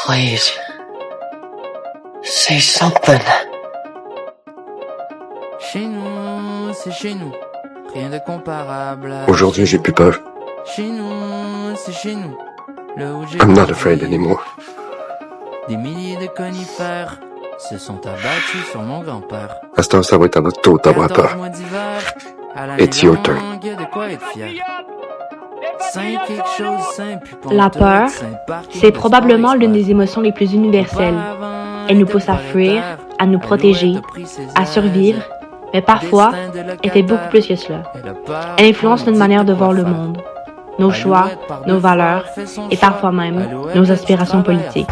Please. Say something. Chez nous, c'est chez nous. Rien de comparable. Aujourd'hui, j'ai plus peur. Chez nous, c'est chez nous. Là où j'ai I'm not afraid anymore. Des milliers de conifères se sont abattus sur mon grand-père. À ce temps, ça va être à votre tour d'avoir 14 peur. mois d'hiver, à la It's your turn. de quoi être fier. Saint quelque chose, saint, puis pour La tout, peur, saint parking c'est de probablement sport l'une des expert. émotions les plus universelles. Elle nous pousse à fuir, à nous protéger, à survivre, mais parfois, elle fait beaucoup plus que cela. Elle influence notre manière de voir le monde, nos choix, nos valeurs et parfois même nos aspirations politiques.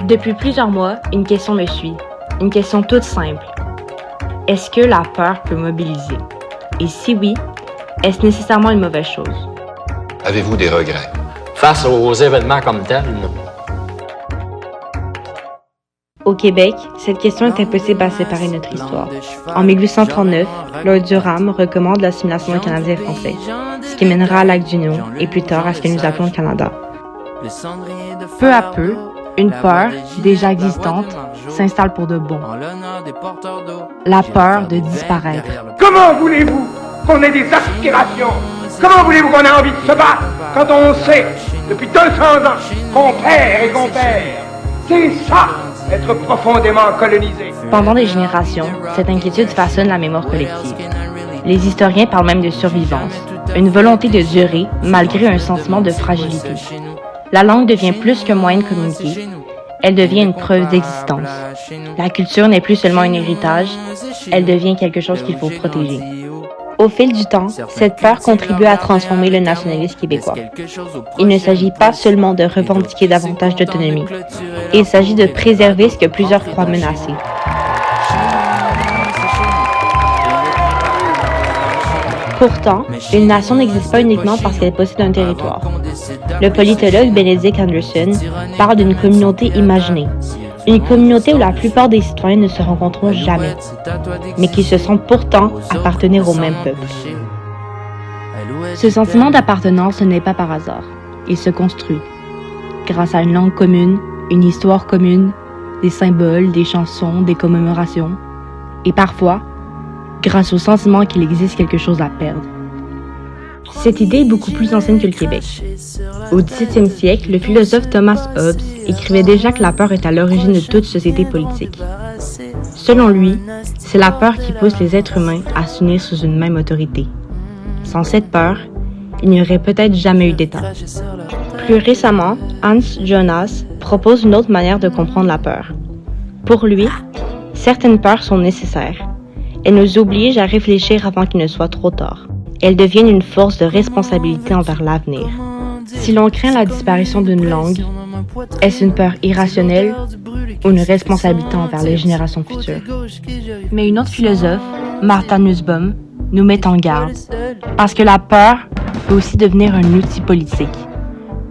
Depuis plusieurs mois, une question me suit. Une question toute simple. Est-ce que la peur peut mobiliser? Et si oui, est-ce nécessairement une mauvaise chose? Avez-vous des regrets? Face aux événements comme tels, non. Au Québec, cette question est impossible à séparer de notre histoire. En 1839, Lord Durham recommande l'assimilation des Canadiens et Français, ce qui mènera à l'acte d'union et plus tard à ce que nous appelons le Canada. Peu à peu, une peur, déjà existante, s'installe pour de bon. La peur de disparaître. Comment voulez-vous qu'on ait des aspirations? Comment voulez-vous qu'on ait envie de se battre quand on sait, depuis 200 ans, qu'on perd et qu'on perd? C'est ça, être profondément colonisé. Pendant des générations, cette inquiétude façonne la mémoire collective. Les historiens parlent même de survivance, une volonté de durer malgré un sentiment de fragilité. La langue devient plus qu'un moyen de communiquer. Elle devient une preuve d'existence. La culture n'est plus seulement un héritage, elle devient quelque chose qu'il faut protéger. Au fil du temps, cette peur contribue à transformer le nationalisme québécois. Il ne s'agit pas seulement de revendiquer davantage d'autonomie. Il s'agit de préserver ce que plusieurs croient menacé. Pourtant, une nation n'existe pas uniquement parce qu'elle possède un territoire. Le politologue Benedict Anderson parle d'une communauté imaginée. Une communauté où la plupart des citoyens ne se rencontreront jamais, mais qui se sentent pourtant appartenir au même peuple. Ce sentiment d'appartenance n'est pas par hasard. Il se construit grâce à une langue commune, une histoire commune, des symboles, des chansons, des commémorations, et parfois, grâce au sentiment qu'il existe quelque chose à perdre. Cette idée est beaucoup plus ancienne que le Québec. Au XVIIe siècle, le philosophe Thomas Hobbes écrivait déjà que la peur est à l'origine de toute société politique. Selon lui, c'est la peur qui pousse les êtres humains à s'unir sous une même autorité. Sans cette peur, il n'y aurait peut-être jamais eu d'État. Plus récemment, Hans Jonas propose une autre manière de comprendre la peur. Pour lui, certaines peurs sont nécessaires. Elles nous obligent à réfléchir avant qu'il ne soit trop tard. Elles deviennent une force de responsabilité envers l'avenir. Si l'on craint la disparition d'une langue, est-ce une peur irrationnelle ou une responsabilité envers les générations futures? Mais une autre philosophe, Martha Nussbaum, nous met en garde. Parce que la peur peut aussi devenir un outil politique.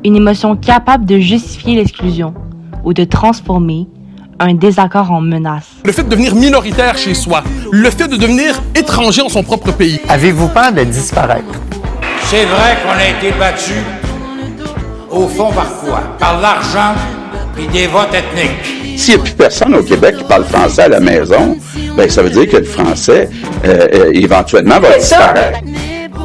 Une émotion capable de justifier l'exclusion ou de transformer un désaccord en menace. Le fait de devenir minoritaire chez soi, le fait de devenir étranger en son propre pays. Avez-vous peur de disparaître? C'est vrai qu'on a été battu, au fond par quoi? Par l'argent et des votes ethniques. S'il n'y a plus personne au Québec qui parle français à la maison, ben ça veut dire que le français, éventuellement, va disparaître.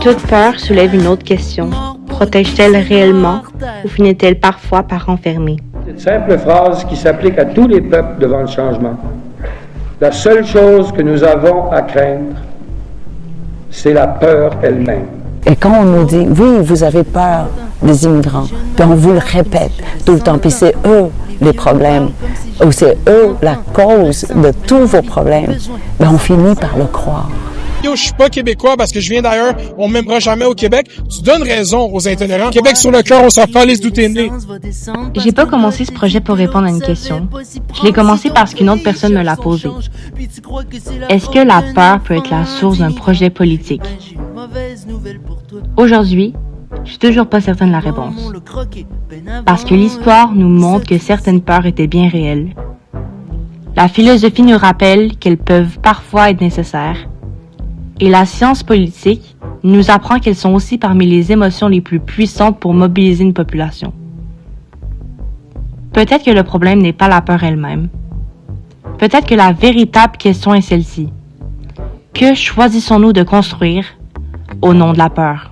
Toute peur soulève une autre question. Protège-t-elle réellement ou finit-elle parfois par enfermer? Cette simple phrase qui s'applique à tous les peuples devant le changement. La seule chose que nous avons à craindre, c'est la peur elle-même. Et quand on nous dit, oui, vous avez peur des immigrants, puis on vous le répète tout le temps, puis c'est eux les problèmes, ou c'est eux la cause de tous vos problèmes, ben on finit par le croire. Yo, je suis pas québécois parce que je viens d'ailleurs, on m'aimera jamais au Québec. Tu donnes raison aux intolérants. Québec sur le cœur, on s'en calisse d'où t'es né. J'ai pas commencé ce projet pour répondre à une question. Je l'ai commencé parce qu'une autre personne me l'a posé. Est-ce que la peur peut être la source d'un projet politique? Aujourd'hui, je suis toujours pas certaine de la réponse. Parce que l'histoire nous montre que certaines peurs étaient bien réelles. La philosophie nous rappelle qu'elles peuvent parfois être nécessaires. Et la science politique il nous apprend qu'elles sont aussi parmi les émotions les plus puissantes pour mobiliser une population. Peut-être que le problème n'est pas la peur elle-même. Peut-être que la véritable question est celle-ci. Que choisissons-nous de construire au nom de la peur?